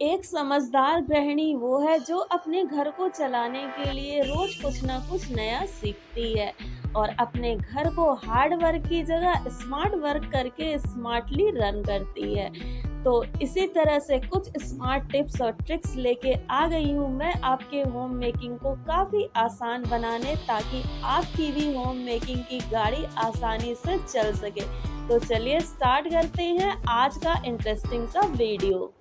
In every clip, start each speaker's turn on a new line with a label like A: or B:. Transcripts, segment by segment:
A: एक समझदार गृहिणी वो है जो अपने घर को चलाने के लिए रोज कुछ ना कुछ नया सीखती है और अपने घर को हार्ड वर्क की जगह स्मार्ट वर्क करके स्मार्टली रन करती है। तो इसी तरह से कुछ स्मार्ट टिप्स और ट्रिक्स लेके आ गई हूँ मैं आपके होम मेकिंग को काफ़ी आसान बनाने, ताकि आपकी भी होम मेकिंग की गाड़ी आसानी से चल सके। तो चलिए स्टार्ट करते हैं आज का इंटरेस्टिंग सा वीडियो।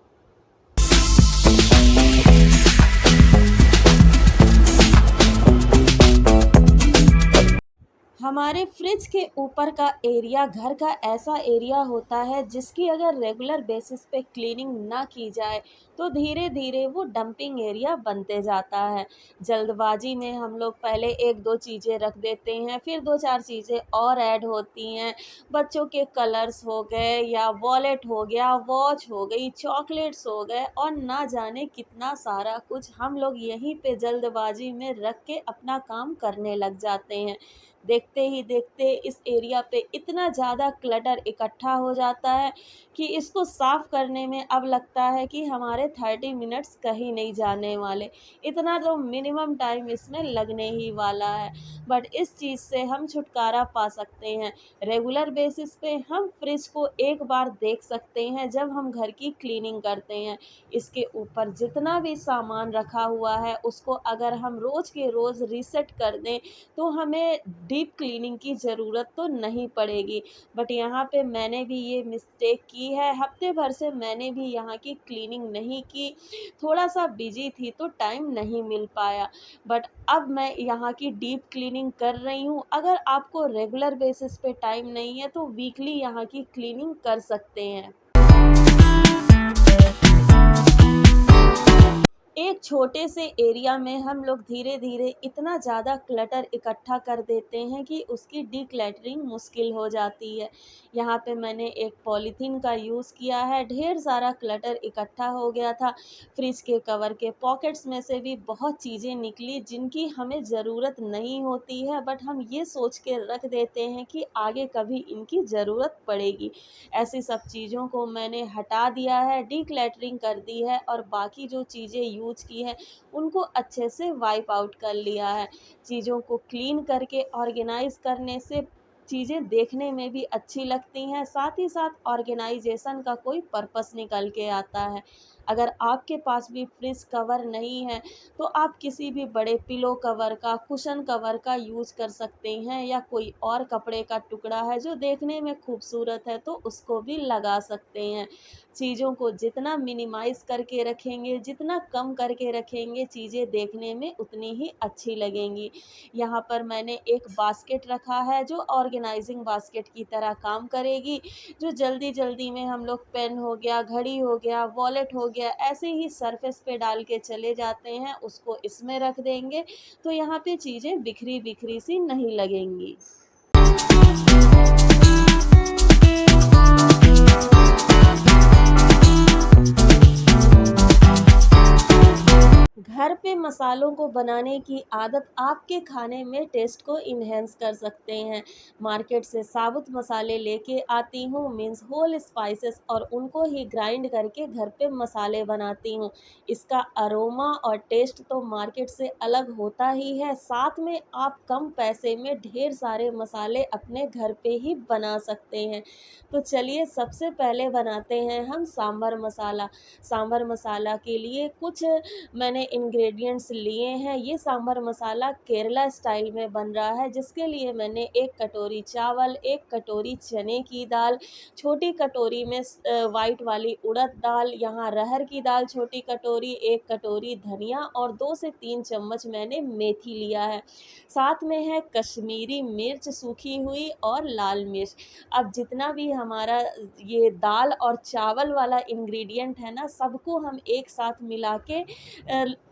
A: हमारे फ्रिज के ऊपर का एरिया घर का ऐसा एरिया होता है जिसकी अगर रेगुलर बेसिस पे क्लीनिंग ना की जाए तो धीरे धीरे वो डंपिंग एरिया बनते जाता है। जल्दबाजी में हम लोग पहले एक दो चीज़ें रख देते हैं, फिर दो चार चीज़ें और ऐड होती हैं। बच्चों के कलर्स हो गए या वॉलेट हो गया, वॉच हो गई, चॉकलेट्स हो गए और ना जाने कितना सारा कुछ हम लोग यहीं पे जल्दबाजी में रख के अपना काम करने लग जाते हैं। देखते ही देखते इस एरिया पे इतना ज़्यादा क्लटर इकट्ठा हो जाता है कि इसको साफ़ करने में अब लगता है कि हमारे 30 मिनट्स कहीं नहीं जाने वाले। इतना तो मिनिमम टाइम इसमें लगने ही वाला है। बट इस चीज़ से हम छुटकारा पा सकते हैं। रेगुलर बेसिस पे हम फ्रिज को एक बार देख सकते हैं जब हम घर की क्लीनिंग करते हैं। इसके ऊपर जितना भी सामान रखा हुआ है उसको अगर हम रोज़ के रोज़ रीसेट कर दें तो हमें डीप क्लीनिंग की ज़रूरत तो नहीं पड़ेगी। बट यहाँ पे मैंने भी ये मिस्टेक की है, हफ्ते भर से मैंने भी यहाँ की क्लीनिंग नहीं की। थोड़ा-सा बिज़ी थी तो टाइम नहीं मिल पाया। बट अब मैं यहाँ की डीप क्लीनिंग कर रही हूँ। अगर आपको रेगुलर बेसिस पे टाइम नहीं है तो वीकली यहाँ की क्लीनिंग कर सकते हैं। एक छोटे से एरिया में हम लोग धीरे-धीरे इतना ज़्यादा क्लटर इकट्ठा कर देते हैं कि उसकी डिक्लटरिंग मुश्किल हो जाती है। यहाँ पे मैंने एक पॉलीथीन का यूज़ किया है, ढेर सारा क्लटर इकट्ठा हो गया था। फ्रिज के कवर के पॉकेट्स में से भी बहुत चीज़ें निकली जिनकी हमें ज़रूरत नहीं होती है, बट हम ये सोच के रख देते हैं कि आगे कभी इनकी ज़रूरत पड़ेगी। ऐसी सब चीज़ों को मैंने हटा दिया है, डिक्लटरिंग कर दी है और बाकी जो चीज़ें यूज़ की हैं उनको अच्छे से वाइप आउट कर लिया है। चीज़ों को क्लीन करके ऑर्गेनाइज़ करने से चीज़ें देखने में भी अच्छी लगती हैं, साथ ही साथ ऑर्गेनाइजेशन का कोई पर्पस निकल के आता है। अगर आपके पास भी फ्रिज कवर नहीं है तो आप किसी भी बड़े पिलो कवर का, कुशन कवर का यूज़ कर सकते हैं, या कोई और कपड़े का टुकड़ा है जो देखने में खूबसूरत है तो उसको भी लगा सकते हैं। चीज़ों को जितना मिनिमाइज़ करके रखेंगे, जितना कम करके रखेंगे, चीज़ें देखने में उतनी ही अच्छी लगेंगी। यहाँ पर मैंने एक बास्केट रखा है जो ऑर्गेनाइजिंग बास्केट की तरह काम करेगी, जो जल्दी-जल्दी में हम लोग पेन हो गया, घड़ी हो गया, वॉलेट हो गया, ऐसे ही सरफेस पे डाल के चले जाते हैं, उसको इसमें रख देंगे, तो यहाँ पे चीज़ें बिखरी-बिखरी सी नहीं लगेंगी। घर पे मसालों को बनाने की आदत आपके खाने में टेस्ट को इन्हेंस कर सकते हैं। मार्केट से साबुत मसाले लेके आती हूँ, मीन्स होल स्पाइसेस, और उनको ही ग्राइंड करके घर पे मसाले बनाती हूँ। इसका अरोमा और टेस्ट तो मार्केट से अलग होता ही है, साथ में आप कम पैसे में ढेर सारे मसाले अपने घर पे ही बना सकते हैं। तो चलिए सबसे पहले बनाते हैं हम सांभर मसाला। सांभर मसाला के लिए कुछ मैंने इंग्रेडिएंट्स लिए हैं। ये सांभर मसाला केरला स्टाइल में बन रहा है, जिसके लिए मैंने 1 कटोरी चावल, 1 कटोरी चने की दाल, छोटी कटोरी में वाइट वाली उड़द दाल, यहाँ अरहर की दाल छोटी कटोरी, 1 कटोरी धनिया और 2 से 3 चम्मच मैंने मेथी लिया है। साथ में है कश्मीरी मिर्च सूखी हुई और लाल मिर्च। अब जितना भी हमारा ये दाल और चावल वाला इंग्रेडिएंट है ना, सबको हम एक साथ मिला के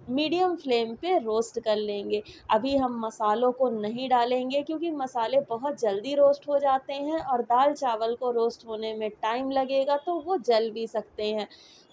A: मीडियम फ्लेम पे रोस्ट कर लेंगे। अभी हम मसालों को नहीं डालेंगे क्योंकि मसाले बहुत जल्दी रोस्ट हो जाते हैं और दाल चावल को रोस्ट होने में टाइम लगेगा तो वो जल भी सकते हैं।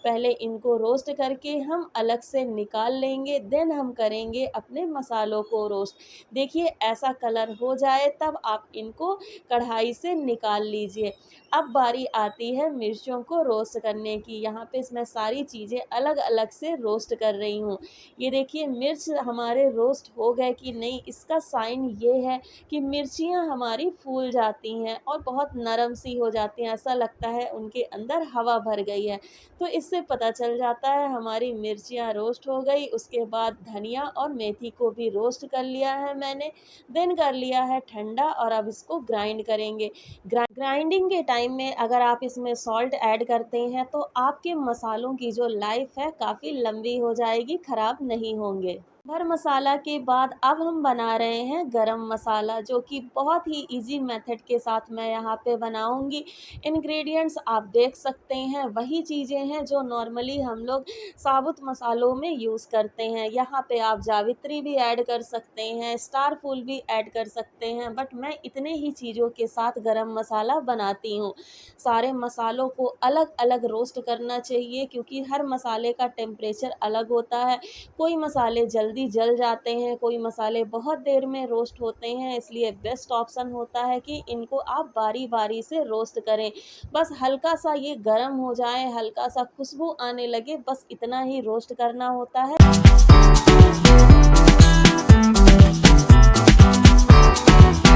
A: पहले इनको रोस्ट करके हम अलग से निकाल लेंगे, देन हम करेंगे अपने मसालों को रोस्ट। देखिए ऐसा कलर हो जाए तब आप इनको कढ़ाई से निकाल लीजिए। अब बारी आती है मिर्चों को रोस्ट करने की। यहाँ पे मैं सारी चीज़ें अलग-अलग से रोस्ट कर रही हूँ। ये देखिए मिर्च हमारे रोस्ट हो गए कि नहीं, इसका साइन ये है कि मिर्चियाँ हमारी फूल जाती हैं और बहुत नरम सी हो जाती हैं, ऐसा लगता है उनके अंदर हवा भर गई है। तो इससे पता चल जाता है हमारी मिर्चियाँ रोस्ट हो गई। उसके बाद धनिया और मेथी को भी रोस्ट कर लिया है मैंने, देन कर लिया है ठंडा और अब इसको ग्राइंड करेंगे। ग्राइंडिंग के टाइम में अगर आप इसमें सॉल्ट ऐड करते हैं तो आपके मसालों की जो लाइफ है काफ़ी लंबी हो जाएगी, ख़राब नहीं होंगे। भर मसाला के बाद अब हम बना रहे हैं गरम मसाला, जो कि बहुत ही इजी मेथड के साथ मैं यहाँ पे बनाऊंगी। इंग्रेडिएंट्स आप देख सकते हैं, वही चीज़ें हैं जो नॉर्मली हम लोग साबुत मसालों में यूज़ करते हैं। यहाँ पे आप जावित्री भी ऐड कर सकते हैं, स्टार फूल भी ऐड कर सकते हैं, बट मैं इतने ही चीज़ों के साथ गरम मसाला बनाती हूँ। सारे मसालों को अलग अलग रोस्ट करना चाहिए क्योंकि हर मसाले का टेम्परेचर अलग होता है। कोई मसाले जल्दी जल जाते हैं, कोई मसाले बहुत देर में रोस्ट होते हैं, इसलिए बेस्ट ऑप्शन होता है कि इनको आप बारी-बारी से रोस्ट करें। बस हल्का-सा ये गरम हो जाए, हल्का-सा खुशबू आने लगे, बस इतना ही रोस्ट करना होता है।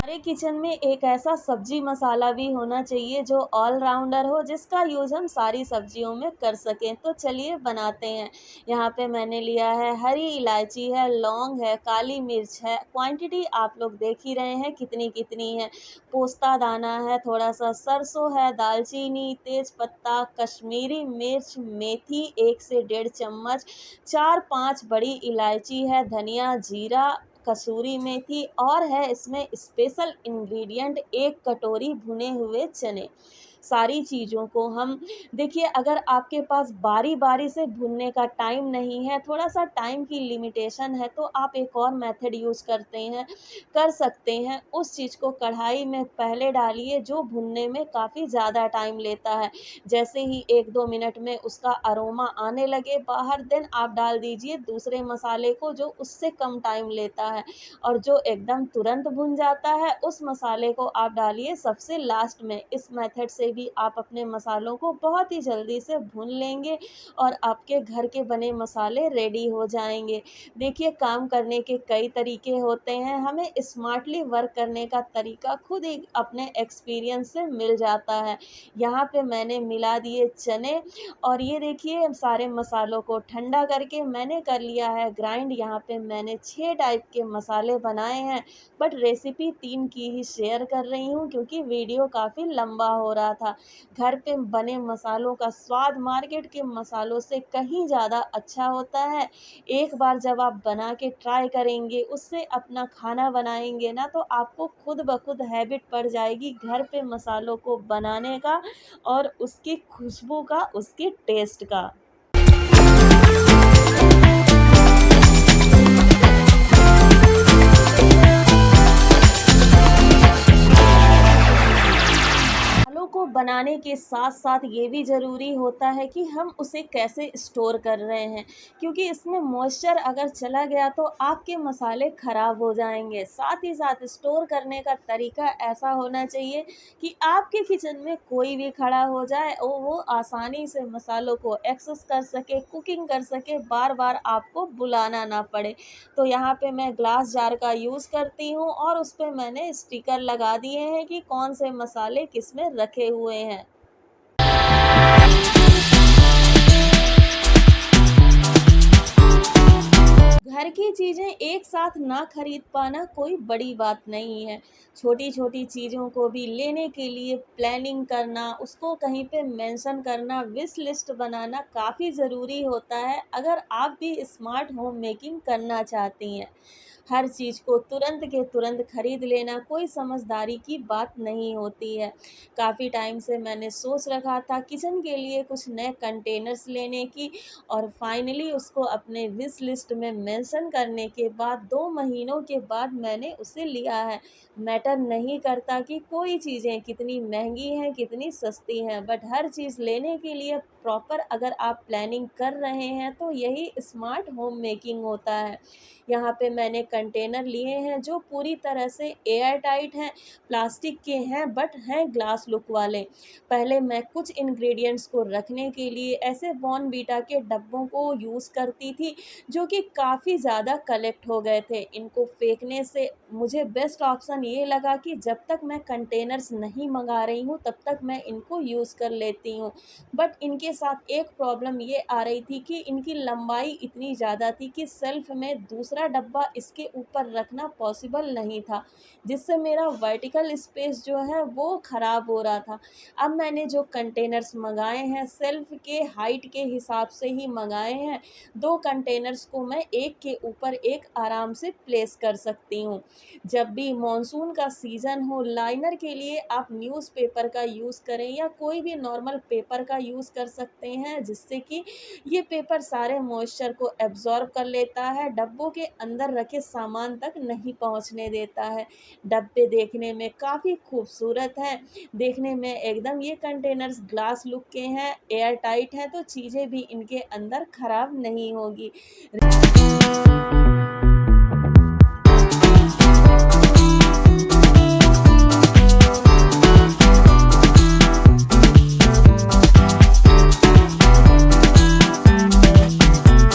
A: हमारे किचन में एक ऐसा सब्जी मसाला भी होना चाहिए जो ऑलराउंडर हो, जिसका यूज़ हम सारी सब्जियों में कर सकें। तो चलिए बनाते हैं। यहाँ पे मैंने लिया है हरी इलायची है, लौंग है, काली मिर्च है, क्वांटिटी आप लोग देख ही रहे हैं कितनी कितनी है। पोस्ता दाना है, थोड़ा सा सरसों है, दालचीनी, तेज पत्ता, कश्मीरी मिर्च, मेथी 1 से 1.5 चम्मच, 4-5 बड़ी इलायची है, धनिया, जीरा, कसूरी मेथी और है इसमें स्पेशल इंग्रेडिएंट 1 कटोरी भुने हुए चने। सारी चीज़ों को हम देखिए, अगर आपके पास बारी-बारी से भुनने का टाइम नहीं है, थोड़ा-सा टाइम की लिमिटेशन है, तो आप एक और मेथड यूज़ कर सकते हैं। उस चीज़ को कढ़ाई में पहले डालिए जो भुनने में काफ़ी ज़्यादा टाइम लेता है। जैसे ही 1-2 मिनट में उसका अरोमा आने लगे बाहर, देन आप डाल दीजिए दूसरे मसाले को जो उससे कम टाइम लेता है, और जो एकदम तुरंत भुन जाता है उस मसाले को आप डालिए सबसे लास्ट में। इस मेथड से भी आप अपने मसालों को बहुत ही जल्दी से भून लेंगे और आपके घर के बने मसाले रेडी हो जाएंगे। देखिए काम करने के कई तरीके होते हैं, हमें स्मार्टली वर्क करने का तरीका खुद ही अपने एक्सपीरियंस से मिल जाता है। यहाँ पे मैंने मिला दिए चने और ये देखिए सारे मसालों को ठंडा करके मैंने कर लिया है ग्राइंड। यहाँ पे मैंने 6 टाइप के मसाले बनाए हैं, बट रेसिपी 3 की ही शेयर कर रही हूँ क्योंकि वीडियो काफ़ी लंबा हो रहा था। घर पे बने मसालों का स्वाद मार्केट के मसालों से कहीं ज़्यादा अच्छा होता है। एक बार जब आप बना के ट्राई करेंगे, उससे अपना खाना बनाएंगे ना, तो आपको खुद ब खुद हैबिट पड़ जाएगी घर पे मसालों को बनाने का और उसकी खुशबू का, उसके टेस्ट का। दालों को बनाने के साथ-साथ ये भी ज़रूरी होता है कि हम उसे कैसे स्टोर कर रहे हैं, क्योंकि इसमें मॉइस्चर अगर चला गया तो आपके मसाले ख़राब हो जाएँगे। साथ ही साथ स्टोर करने का तरीका ऐसा होना चाहिए कि आपके किचन में कोई भी खड़ा हो जाए और वो आसानी से मसालों को एक्सेस कर सके, कुकिंग कर सके, बार-बार आपको बुलाना ना पड़े। तो यहाँ पे मैं ग्लास जार का यूज़ करती हूँ और उस पे मैंने स्टिकर लगा दिए हैं कि कौन से मसाले किस में रखे हुए हैं। घर की चीज़ें एक साथ ना खरीद पाना कोई बड़ी बात नहीं है। छोटी-छोटी चीज़ों को भी लेने के लिए प्लानिंग करना, उसको कहीं पे मेंशन करना, विश लिस्ट बनाना काफ़ी ज़रूरी होता है अगर आप भी स्मार्ट होम मेकिंग करना चाहती हैं। हर चीज़ को तुरंत के तुरंत खरीद लेना कोई समझदारी की बात नहीं होती है। काफ़ी टाइम से मैंने सोच रखा था किचन के लिए कुछ नए कंटेनर्स लेने की, और फाइनली उसको अपने विश लिस्ट में मेंशन करने के बाद 2 महीनों के बाद मैंने उसे लिया है। मैटर नहीं करता कि कोई चीज़ें कितनी महँगी हैं, कितनी सस्ती हैं, बट हर चीज़ लेने के लिए प्रॉपर अगर आप प्लानिंग कर रहे हैं तो यही स्मार्ट होम मेकिंग होता है। यहाँ पे मैंने कंटेनर लिए हैं जो पूरी तरह से एयर टाइट हैं, प्लास्टिक के हैं बट हैं ग्लास लुक वाले। पहले मैं कुछ इंग्रेडिएंट्स को रखने के लिए ऐसे बॉर्नवीटा के डब्बों को यूज़ करती थी जो कि काफ़ी ज़्यादा कलेक्ट हो गए थे। इनको फेंकने से मुझे बेस्ट ऑप्शन ये लगा कि जब तक मैं कंटेनर्स नहीं मँगा रही हूँ तब तक मैं इनको यूज़ कर लेती हूँ। बट इनके साथ एक प्रॉब्लम ये आ रही थी कि इनकी लंबाई इतनी ज़्यादा थी कि शेल्फ़ में दूसरा डब्बा इसके ऊपर रखना पॉसिबल नहीं था, जिससे मेरा वर्टिकल स्पेस जो है वो ख़राब हो रहा था। अब मैंने जो कंटेनर्स मँगाए हैं शेल्फ़ के हाइट के हिसाब से ही मँगाए हैं। 2 कंटेनर्स को मैं एक के ऊपर एक आराम से प्लेस कर सकती हूँ। जब भी मॉनसून का सीज़न हो, लाइनर के लिए आप न्यूज़पेपर का यूज़ करें या कोई भी नॉर्मल पेपर का यूज़ कर सकते हैं, जिससे कि ये पेपर सारे मॉइस्चर को एब्ज़ॉर्ब कर लेता है, डब्बों के अंदर रखे सामान तक नहीं पहुँचने देता है। डब्बे देखने में काफ़ी खूबसूरत हैं, देखने में एकदम ये कंटेनर्स ग्लास लुक के हैं, एयर टाइट हैं, तो चीज़ें भी इनके अंदर ख़राब नहीं होगी।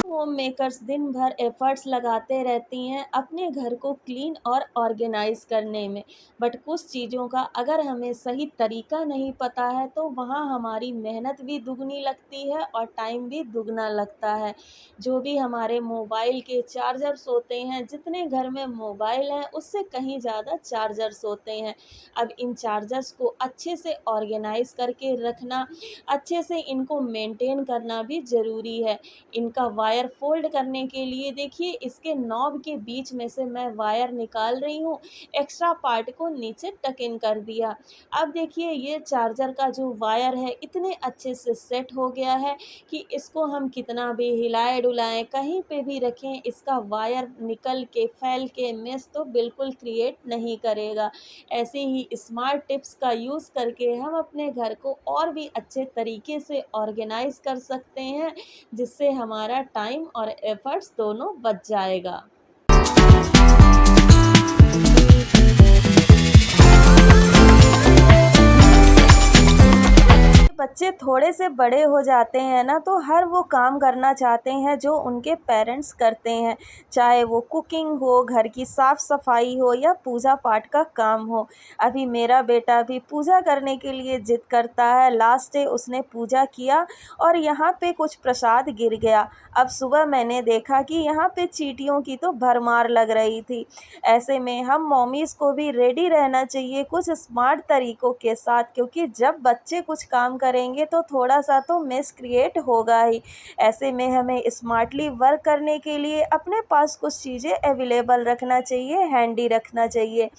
A: होम मेकर्स दिन भर एफर्ट्स लगाते रहती हैं अपने घर को क्लीन और ऑर्गेनाइज करने में, बट कुछ चीज़ों का अगर हमें सही तरीका नहीं पता है तो वहाँ हमारी मेहनत भी दुगनी लगती है और टाइम भी दुगना लगता है। जो भी हमारे मोबाइल के चार्जर्स होते हैं, जितने घर में मोबाइल हैं उससे कहीं ज़्यादा चार्जर्स होते हैं। अब इन चार्जर्स को अच्छे से ऑर्गेनाइज करके रखना, अच्छे से इनको मेंटेन करना भी ज़रूरी है। इनका वायर फ़ोल्ड करने के लिए देखिए इसके नॉब के बीच में से मैं वायर निकाल रही हूँ, एक्स्ट्रा पार्ट को नीचे टक इन कर दिया। अब देखिए ये चार्जर का जो वायर है इतने अच्छे से सेट हो गया है कि इसको हम कितना भी हिलाएँ-डुलाएँ, कहीं पे भी रखें, इसका वायर निकल के, फैल के मेस तो बिल्कुल क्रिएट नहीं करेगा। ऐसे ही स्मार्ट टिप्स का यूज़ करके हम अपने घर को और भी अच्छे तरीके से ऑर्गेनाइज़ कर सकते हैं, जिससे हमारा टाइम और एफर्ट्स दोनों बच जाएगा। बच्चे थोड़े से बड़े हो जाते हैं ना तो हर वो काम करना चाहते हैं जो उनके पेरेंट्स करते हैं, चाहे वो कुकिंग हो, घर की साफ़ सफाई हो या पूजा पाठ का काम हो। अभी मेरा बेटा भी पूजा करने के लिए ज़िद करता है, लास्ट डे उसने पूजा किया और यहाँ पे कुछ प्रसाद गिर गया। अब सुबह मैंने देखा कि यहाँ पे चींटियों की तो भरमार लग रही थी। ऐसे में हम मॉमीज़ को भी रेडी रहना चाहिए कुछ स्मार्ट तरीकों के साथ, क्योंकि जब बच्चे कुछ काम करेंगे तो थोड़ा-सा तो मेस क्रिएट होगा ही। ऐसे में हमें स्मार्टली वर्क करने के लिए अपने पास कुछ चीज़ें अवेलेबल रखना चाहिए, हैंडी रखना चाहिए।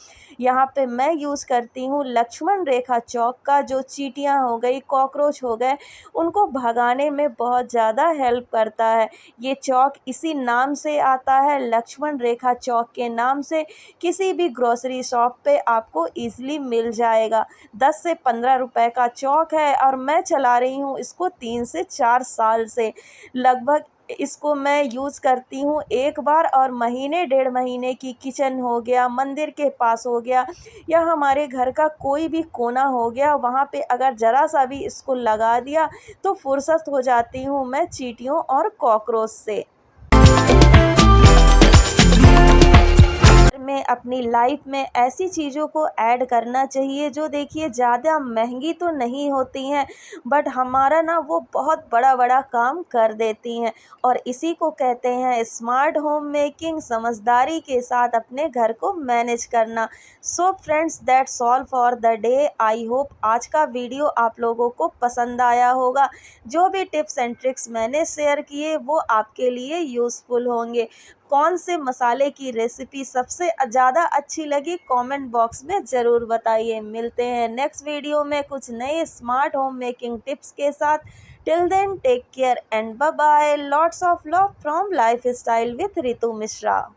A: यहाँ पे मैं यूज़ करती हूँ लक्ष्मण रेखा चॉक का, जो चींटियाँ हो गई, कॉकरोच हो गए, उनको भगाने में बहुत ज़्यादा हेल्प करता है। ये चॉक इसी नाम से आता है, लक्ष्मण रेखा चॉक के नाम से। किसी भी ग्रोसरी शॉप पे आपको ईज़िली मिल जाएगा। 10 से 15 रुपए का चॉक है और मैं चला रही हूँ इसको 3 से 4 साल से। लगभग इसको मैं यूज़ करती हूँ एक बार, और महीने डेढ़ महीने की किचन हो गया, मंदिर के पास हो गया या हमारे घर का कोई भी कोना हो गया, वहाँ पे अगर ज़रा सा भी इसको लगा दिया तो फुर्सत हो जाती हूँ मैं चींटियों और कॉकरोच से। में अपनी लाइफ में ऐसी चीज़ों को ऐड करना चाहिए जो देखिए ज़्यादा महंगी तो नहीं होती हैं, बट हमारा ना वो बहुत बड़ा काम कर देती हैं, और इसी को कहते हैं स्मार्ट होम मेकिंग, समझदारी के साथ अपने घर को मैनेज करना। So friends, that's all for the day. I hope आज का वीडियो आप लोगों को पसंद आया होगा। जो भी टिप्स एंड ट्रिक्स मैंने शेयर किए वो आपके लिए यूज़फुल होंगे। कौन से मसाले की रेसिपी सबसे ज़्यादा अच्छी लगी कमेंट बॉक्स में ज़रूर बताइए। मिलते हैं नेक्स्ट वीडियो में कुछ नए स्मार्ट होम मेकिंग टिप्स के साथ। Till then, take care and bye bye. Lots of love from Lifestyle with Ritu Mishra.